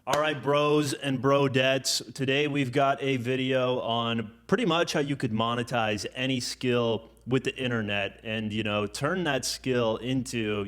All right, bros and brodettes. Today we've got a video on pretty much how you could monetize any skill with the internet and, turn that skill into,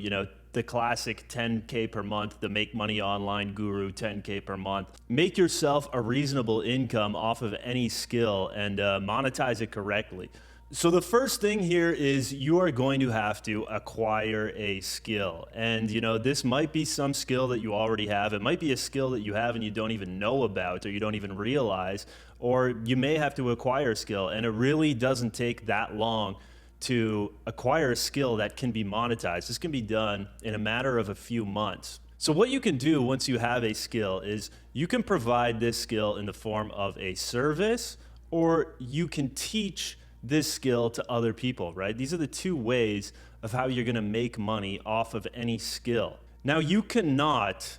the classic 10K per month, the make money online guru 10K per month. Make yourself a reasonable income off of any skill and monetize it correctly. So the first thing here is you are going to have to acquire a skill. And this might be some skill that you already have. It might be a skill that you have and you don't even know about or you don't even realize, or you may have to acquire a skill. And it really doesn't take that long to acquire a skill that can be monetized. This can be done in a matter of a few months. So what you can do once you have a skill is you can provide this skill in the form of a service, or you can teach this skill to other people, right? These are the two ways of how you're gonna make money off of any skill. Now, you cannot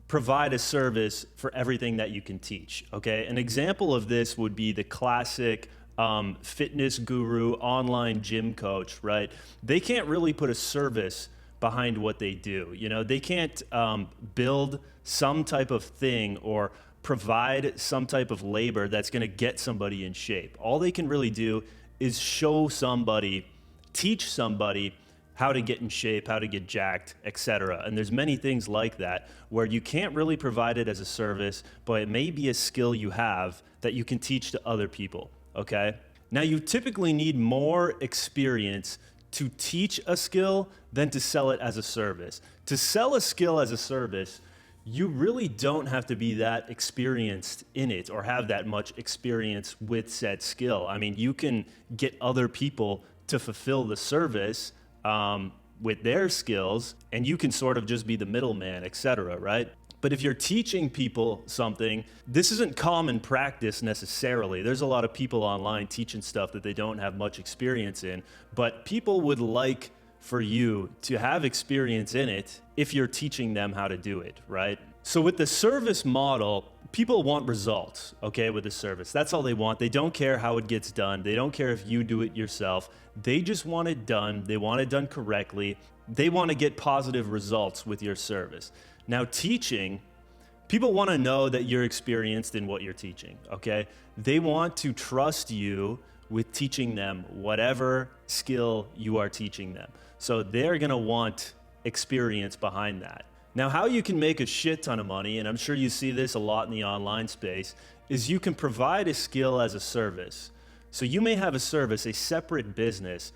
provide a service for everything that you can teach, okay? An example of this would be the classic fitness guru, online gym coach, right? They can't really put a service behind what they do. They can't build some type of thing or provide some type of labor that's gonna get somebody in shape. All they can really do is show somebody, teach somebody how to get in shape, how to get jacked, etc. And there's many things like that where you can't really provide it as a service, but it may be a skill you have that you can teach to other people, okay? Now, you typically need more experience to teach a skill than to sell it as a service. To sell a skill as a service, you really don't have to be that experienced in it or have that much experience with said skill. I mean, you can get other people to fulfill the service with their skills, and you can sort of just be the middleman, etc., right? But if you're teaching people something, this isn't common practice necessarily. There's a lot of people online teaching stuff that they don't have much experience in, but people would like for you to have experience in it if you're teaching them how to do it, right? So with the service model, people want results, okay, with the service. That's all they want. They don't care how it gets done. They don't care if you do it yourself. They just want it done. They want it done correctly. They want to get positive results with your service. Now, teaching, people want to know that you're experienced in what you're teaching, okay? They want to trust you with teaching them whatever skill you are teaching them. So they're gonna want experience behind that. Now, how you can make a shit ton of money, and I'm sure you see this a lot in the online space, is you can provide a skill as a service. So you may have a service, a separate business.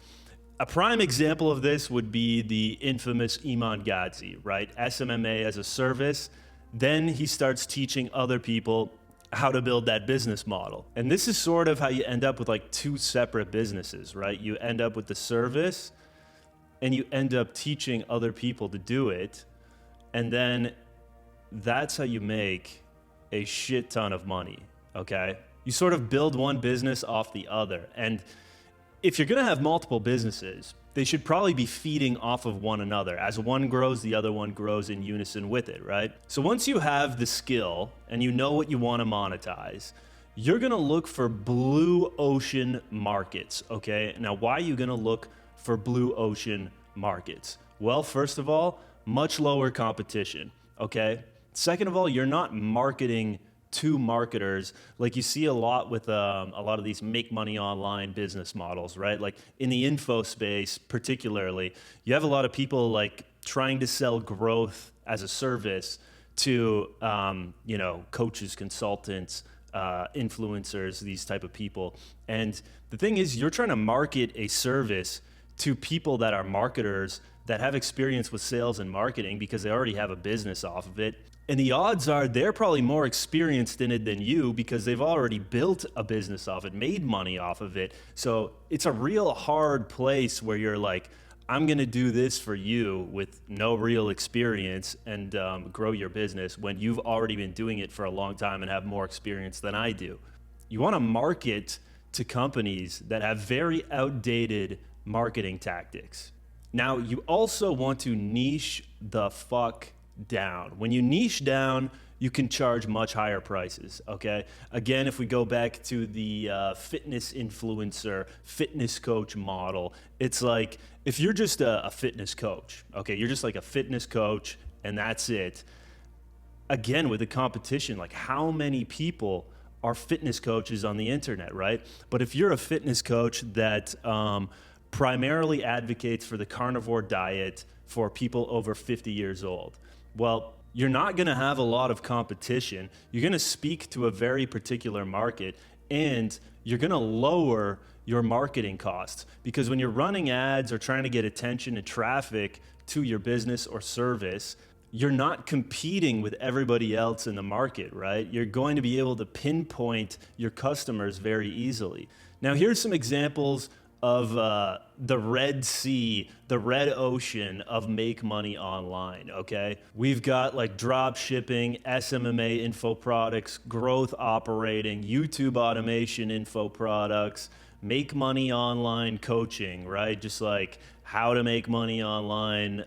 A prime example of this would be the infamous Iman Gadzhi, right? SMMA as a service. Then he starts teaching other people how to build that business model. And this is sort of how you end up with like two separate businesses, right? You end up with the service and you end up teaching other people to do it. And then that's how you make a shit ton of money, okay? You sort of build one business off the other. And if you're gonna have multiple businesses, they should probably be feeding off of one another. As one grows, the other one grows in unison with it, right? So once you have the skill and you know what you want to monetize, you're gonna look for blue ocean markets, okay? Now, why are you gonna look for blue ocean markets? Well, first of all, much lower competition, okay? Second of all, you're not marketing to marketers like you see a lot with a lot of these make money online business models, right? Like in the info space particularly, you have a lot of people like trying to sell growth as a service to coaches, consultants, influencers, these type of people. And the thing is, you're trying to market a service to people that are marketers that have experience with sales and marketing because they already have a business off of it. And the odds are they're probably more experienced in it than you because they've already built a business off it, made money off of it. So it's a real hard place where you're like, I'm gonna do this for you with no real experience and grow your business when you've already been doing it for a long time and have more experience than I do. You wanna market to companies that have very outdated marketing tactics. Now, you also want to niche the fuck down. When you niche down, you can charge much higher prices, okay? Again, if we go back to the fitness influencer, fitness coach model, it's like, if you're just a fitness coach, okay, you're just like a fitness coach and that's it, again, with the competition, like how many people are fitness coaches on the internet, right? But if you're a fitness coach that primarily advocates for the carnivore diet for people over 50 years old, well, you're not going to have a lot of competition. You're going to speak to a very particular market, and you're going to lower your marketing costs, because when you're running ads or trying to get attention and traffic to your business or service, you're not competing with everybody else in the market, right? You're going to be able to pinpoint your customers very easily. Now, here's some examples of the Red Sea, the red ocean of make money online, okay? We've got like drop shipping, SMMA info products, growth operating, YouTube automation info products, make money online coaching, right? Just like how to make money online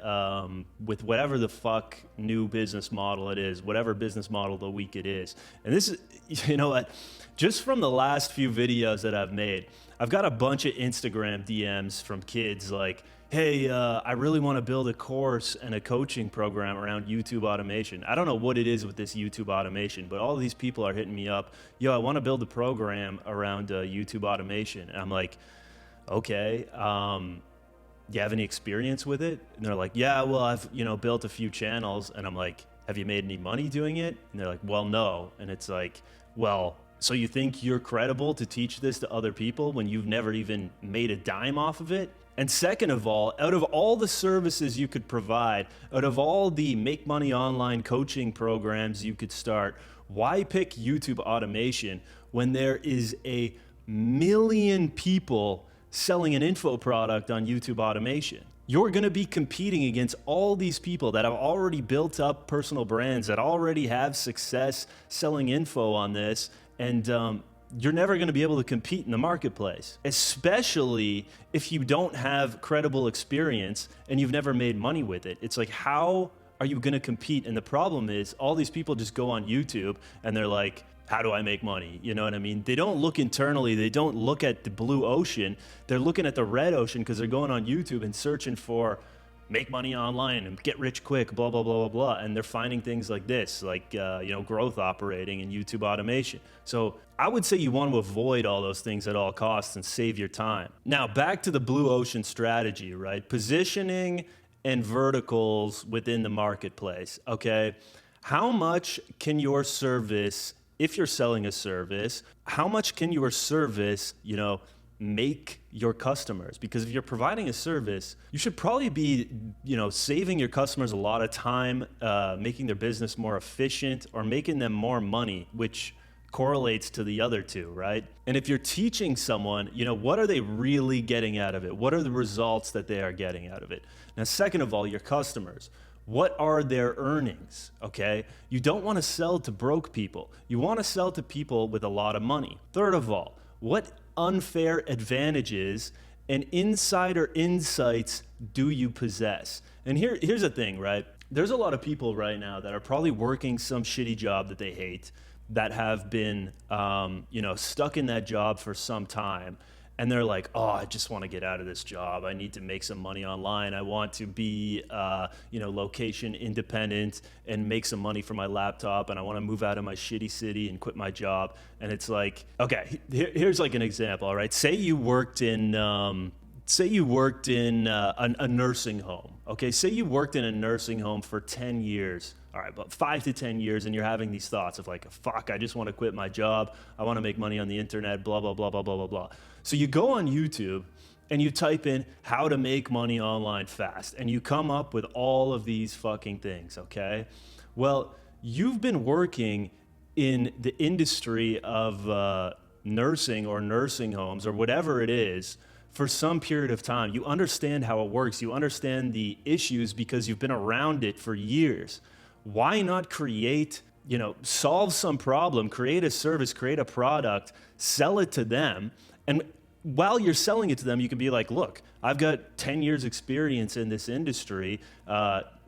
with whatever the fuck new business model it is, whatever business model of the week it is. And this is, you know what, just from the last few videos that I've made, I've got a bunch of Instagram DMs from kids like, hey, I really want to build a course and a coaching program around YouTube automation. I don't know what it is with this YouTube automation, but all of these people are hitting me up. Yo, I want to build a program around YouTube automation. And I'm like, okay, do you have any experience with it? And they're like, yeah, well, I've, built a few channels. And I'm like, have you made any money doing it? And they're like, well, no. And it's like, well, so you think you're credible to teach this to other people when you've never even made a dime off of it? And second of all, out of all the services you could provide, out of all the make money online coaching programs you could start, why pick YouTube automation when there is a million people selling an info product on YouTube automation? You're going to be competing against all these people that have already built up personal brands, that already have success selling info on this, and you're never going to be able to compete in the marketplace, especially if you don't have credible experience and you've never made money with it. It's like, how are you going to compete? And the problem is all these people just go on YouTube and they're like, how do I make money? You know what I mean? They don't look internally. They don't look at the blue ocean. They're looking at the red ocean because they're going on YouTube and searching for make money online and get rich quick, blah, blah, blah, blah, blah. And they're finding things like this, like, growth operating and YouTube automation. So I would say you want to avoid all those things at all costs and save your time. Now, back to the blue ocean strategy, right? Positioning and verticals within the marketplace, okay? How much can your service, if you're selling a service, how much can your service, make your customers? Because if you're providing a service, you should probably be, saving your customers a lot of time, making their business more efficient, or making them more money, which correlates to the other two, right? And if you're teaching someone, what are they really getting out of it? What are the results that they are getting out of it? Now, second of all, your customers. What are their earnings, okay? You don't want to sell to broke people. You want to sell to people with a lot of money. Third of all, what unfair advantages and insider insights do you possess? And here's the thing, right? There's a lot of people right now that are probably working some shitty job that they hate, that have been, stuck in that job for some time. And they're like, oh, I just want to get out of this job. I need to make some money online. I want to be, location independent and make some money for my laptop. And I want to move out of my shitty city and quit my job. And it's like, okay, here's like an example, all right? Say you worked in a nursing home, okay? Say you worked in a nursing home for 10 years. All right, about 5 to 10 years, and you're having these thoughts of like, fuck, I just want to quit my job. I want to make money on the internet, blah, blah, blah, blah, blah, blah, blah. So you go on YouTube and you type in how to make money online fast, and you come up with all of these fucking things, okay? Well, you've been working in the industry of nursing or nursing homes or whatever it is for some period of time. You understand how it works. You understand the issues because you've been around it for years. Why not create, solve some problem, create a service, create a product, sell it to them. And while you're selling it to them, you can be like, look, I've got 10 years experience in this industry.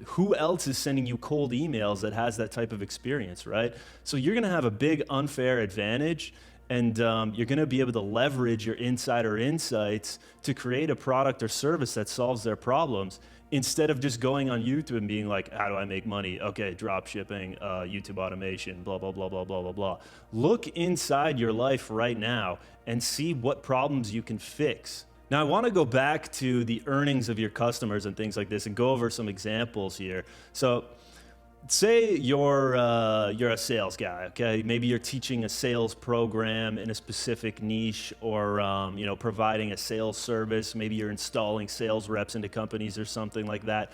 Who else is sending you cold emails that has that type of experience, right? So you're going to have a big unfair advantage, and you're going to be able to leverage your insider insights to create a product or service that solves their problems. instead of just going on YouTube and being like, how do I make money? Okay, drop shipping, YouTube automation, blah, blah, blah, blah, blah, blah, blah. Look inside your life right now and see what problems you can fix. Now, I want to go back to the earnings of your customers and things like this and go over some examples here. So say you're a sales guy, okay? Maybe you're teaching a sales program in a specific niche, or providing a sales service. Maybe you're installing sales reps into companies or something like that,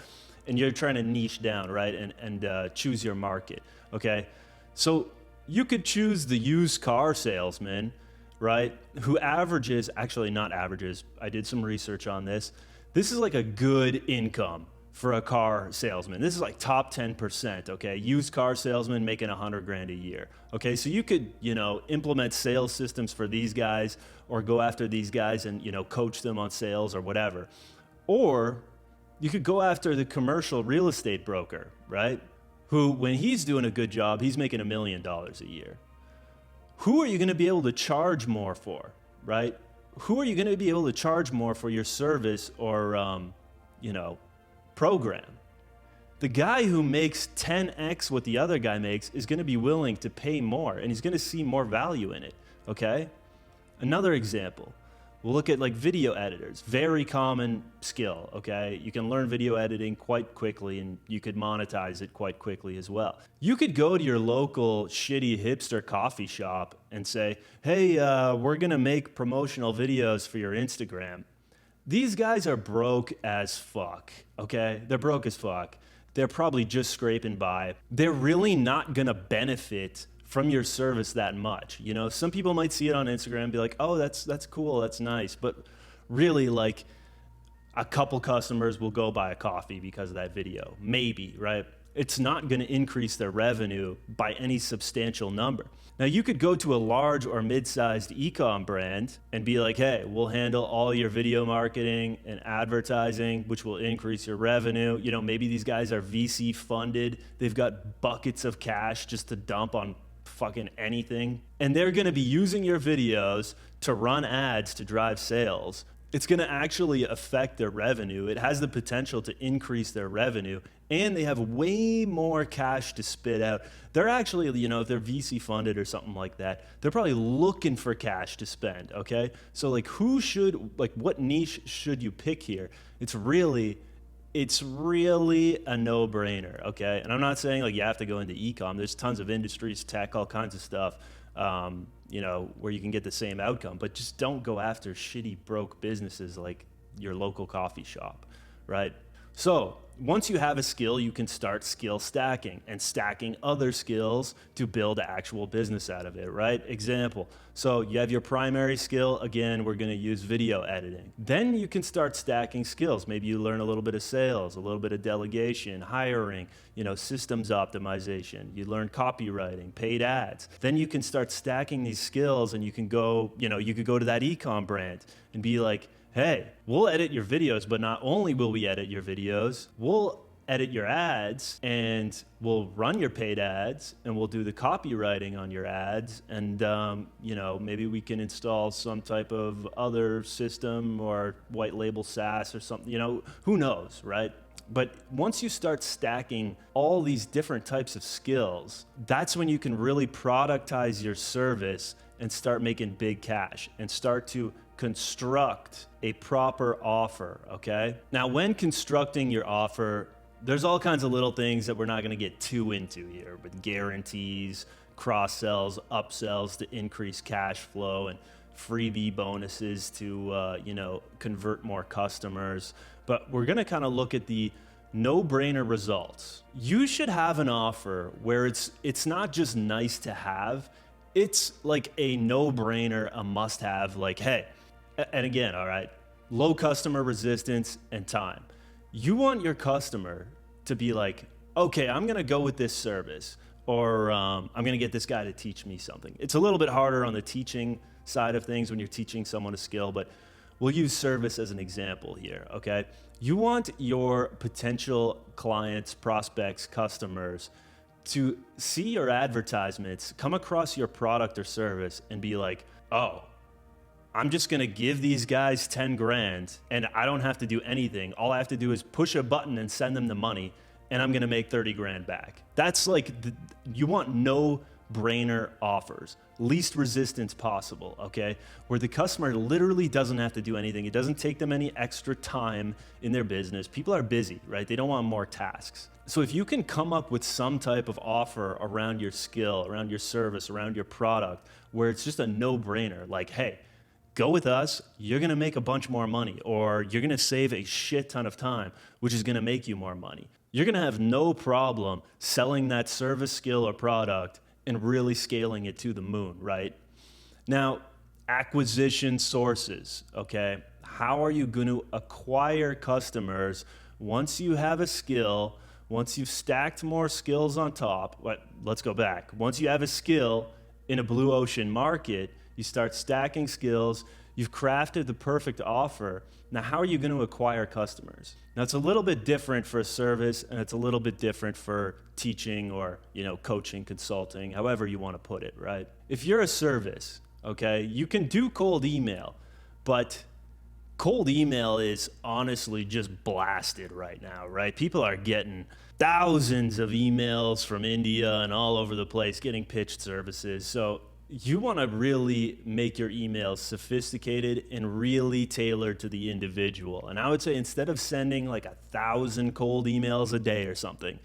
and you're trying to niche down, right? And choose your market, okay? So you could choose the used car salesman, right? Who averages, actually not averages, I did some research on this. This is like a good income for a car salesman. This is like top 10%, okay? Used car salesman making 100 grand a year, okay? So you could, implement sales systems for these guys, or go after these guys and, coach them on sales or whatever. Or you could go after the commercial real estate broker, right? Who, when he's doing a good job, he's making $1 million a year. Who are you gonna be able to charge more for, right? Who are you gonna be able to charge more for your service or, program? The guy who makes 10x what the other guy makes is going to be willing to pay more, and he's going to see more value in it, okay? Another example, we'll look at like video editors, very common skill, okay? You can learn video editing quite quickly, and you could monetize it quite quickly as well. You could go to your local shitty hipster coffee shop and say, hey, we're going to make promotional videos for your Instagram. These guys are broke as fuck, okay? They're broke as fuck. They're probably just scraping by. They're really not gonna benefit from your service that much. Some people might see it on Instagram and be like, oh, that's cool, that's nice. But really, like, a couple customers will go buy a coffee because of that video, maybe, right? It's not gonna increase their revenue by any substantial number. Now, you could go to a large or mid-sized e-com brand and be like, hey, we'll handle all your video marketing and advertising, which will increase your revenue. Maybe these guys are VC funded. They've got buckets of cash just to dump on fucking anything. And they're gonna be using your videos to run ads to drive sales. It's gonna actually affect their revenue. It has the potential to increase their revenue, and they have way more cash to spit out. They're actually, if they're VC funded or something like that, they're probably looking for cash to spend, okay? So what niche should you pick here? It's really a no-brainer, okay? And I'm not saying like you have to go into e-com. There's tons of industries, tech, all kinds of stuff, where you can get the same outcome, but just don't go after shitty broke businesses like your local coffee shop, right? So once you have a skill, you can start skill stacking and stacking other skills to build actual business out of it, right? Example, so you have your primary skill. Again, we're gonna use video editing. Then you can start stacking skills. Maybe you learn a little bit of sales, a little bit of delegation, hiring, systems optimization. You learn copywriting, paid ads. Then you can start stacking these skills, and you can go, you could go to that e-com brand and be like, hey, we'll edit your videos, but not only will we edit your videos, we'll edit your ads, and we'll run your paid ads, and we'll do the copywriting on your ads, and maybe we can install some type of other system or white label SaaS or something, who knows, right? But once you start stacking all these different types of skills, that's when you can really productize your service and start making big cash and start to construct a proper offer, okay? Now, when constructing your offer, there's all kinds of little things that we're not gonna get too into here, with guarantees, cross-sells, upsells to increase cash flow, and freebie bonuses to convert more customers. But we're gonna kind of look at the no-brainer results. You should have an offer where it's not just nice to have, it's like a no-brainer, a must-have, like, hey, and again, all right, low customer resistance and time. You want your customer to be like, okay, I'm gonna go with this service, or I'm gonna get this guy to teach me something. It's a little bit harder on the teaching side of things when you're teaching someone a skill, but we'll use service as an example here, okay? You want your potential clients, prospects, customers to see your advertisements, come across your product or service, and be like, oh, I'm just gonna give these guys 10 grand and I don't have to do anything. All I have to do is push a button and send them the money and I'm gonna make 30 grand back. That's like, you want no brainer offers, least resistance possible, okay? Where the customer literally doesn't have to do anything. It doesn't take them any extra time in their business. People are busy, right? They don't want more tasks. So if you can come up with some type of offer around your skill, around your service, around your product, where it's just a no-brainer, like, hey, go with us, you're gonna make a bunch more money, or you're gonna save a shit ton of time, which is gonna make you more money. You're gonna have no problem selling that service, skill, or product and really scaling it to the moon, right? Now, acquisition sources, okay? How are you gonna acquire customers once you have a skill, once you've stacked more skills on top? Let's go back. Once you have a skill in a blue ocean market, you start stacking skills, you've crafted the perfect offer. Now, how are you going to acquire customers? Now, it's a little bit different for a service, and it's a little bit different for teaching or, coaching, consulting, however you want to put it, right? If you're a service, okay, you can do cold email, but cold email is honestly just blasted right now, right? People are getting thousands of emails from India and all over the place getting pitched services. So you want to really make your emails sophisticated and really tailored to the individual. And I would say instead of sending like 1,000 cold emails a day or something,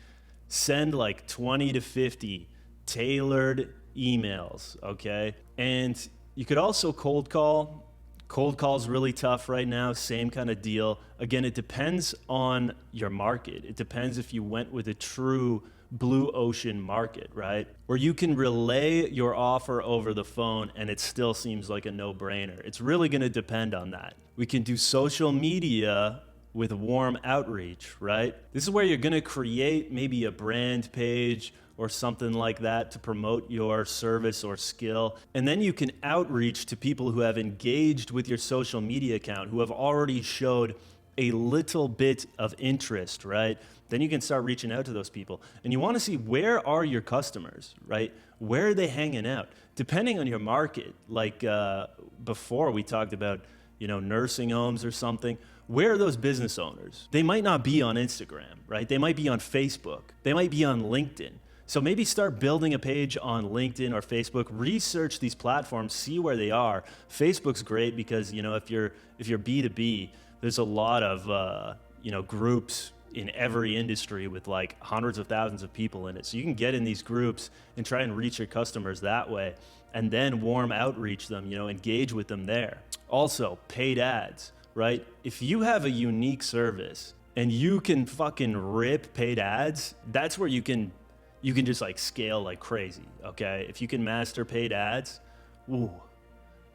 send like 20 to 50 tailored emails, okay? And you could also cold call. Cold call's really tough right now, same kind of deal. Again, it depends on your market. It depends if you went with a true blue ocean market, right? Where you can relay your offer over the phone and it still seems like a no-brainer. It's really gonna depend on that. We can do social media with warm outreach, right? This is where you're gonna create maybe a brand page or something like that to promote your service or skill. And then you can outreach to people who have engaged with your social media account, who have already showed a little bit of interest, right? Then you can start reaching out to those people. And you want to see, where are your customers, right? Where are they hanging out? Depending on your market, like before we talked about, nursing homes or something, where are those business owners? They might not be on Instagram, right? They might be on Facebook. They might be on LinkedIn. So maybe start building a page on LinkedIn or Facebook, research these platforms, see where they are. Facebook's great because, if you're B2B, there's a lot of, groups in every industry with like hundreds of thousands of people in it. So you can get in these groups and try and reach your customers that way, and then warm outreach them, engage with them there. Also, paid ads, right? If you have a unique service and you can fucking rip paid ads, that's where you can just like scale like crazy, okay? If you can master paid ads, ooh,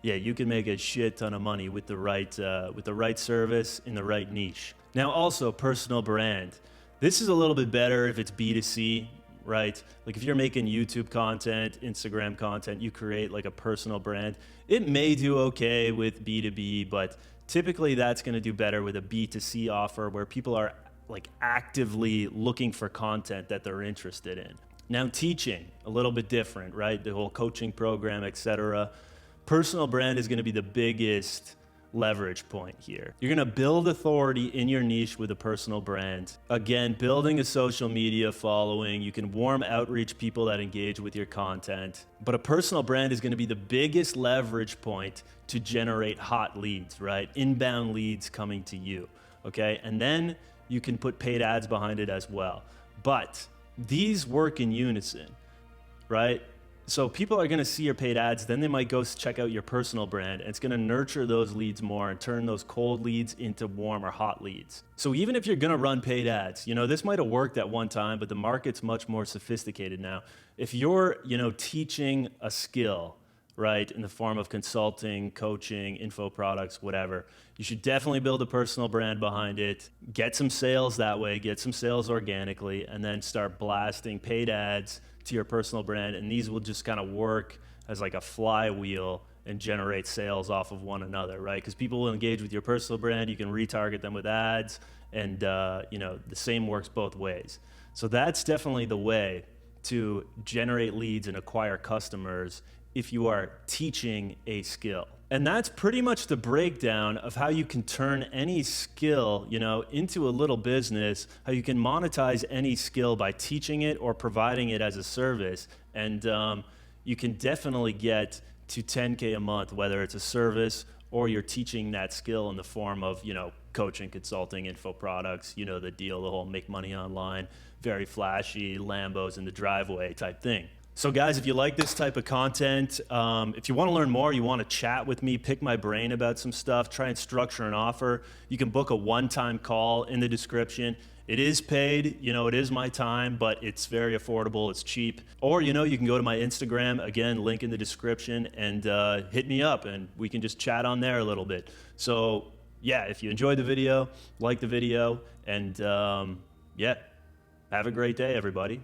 yeah, you can make a shit ton of money with the right service in the right niche. Now, also personal brand. This is a little bit better if it's B2C, right? Like if you're making YouTube content, Instagram content, you create like a personal brand. It may do okay with B2B, but typically that's going to do better with a B2C offer where people are like actively looking for content that they're interested in. Now, teaching, a little bit different, right? The whole coaching program, etc. Personal brand is going to be the biggest leverage point here. You're going to build authority in your niche with a personal brand. Again, building a social media following. You can warm outreach people that engage with your content. But a personal brand is going to be the biggest leverage point to generate hot leads, right? Inbound leads coming to you, okay? And then you can put paid ads behind it as well. But these work in unison, right? So people are going to see your paid ads, then they might go check out your personal brand, and it's going to nurture those leads more and turn those cold leads into warm or hot leads. So even if you're going to run paid ads, this might have worked at one time, but the market's much more sophisticated now. If you're, teaching a skill, right, in the form of consulting, coaching, info products, whatever, you should definitely build a personal brand behind it, get some sales that way, get some sales organically, and then start blasting paid ads to your personal brand, and these will just kind of work as like a flywheel and generate sales off of one another, right? Because people will engage with your personal brand, you can retarget them with ads, and the same works both ways. So that's definitely the way to generate leads and acquire customers if you are teaching a skill. And that's pretty much the breakdown of how you can turn any skill, into a little business, how you can monetize any skill by teaching it or providing it as a service. And you can definitely get to 10K a month, whether it's a service or you're teaching that skill in the form of, coaching, consulting, info products, the deal, the whole make money online, very flashy Lambos in the driveway type thing. So guys, if you like this type of content, if you want to learn more, you want to chat with me, pick my brain about some stuff, try and structure an offer, you can book a one-time call in the description. It is paid, it is my time, but it's very affordable, it's cheap. Or, you can go to my Instagram, again, link in the description, and hit me up, and we can just chat on there a little bit. So yeah, if you enjoyed the video, like the video, and yeah, have a great day, everybody.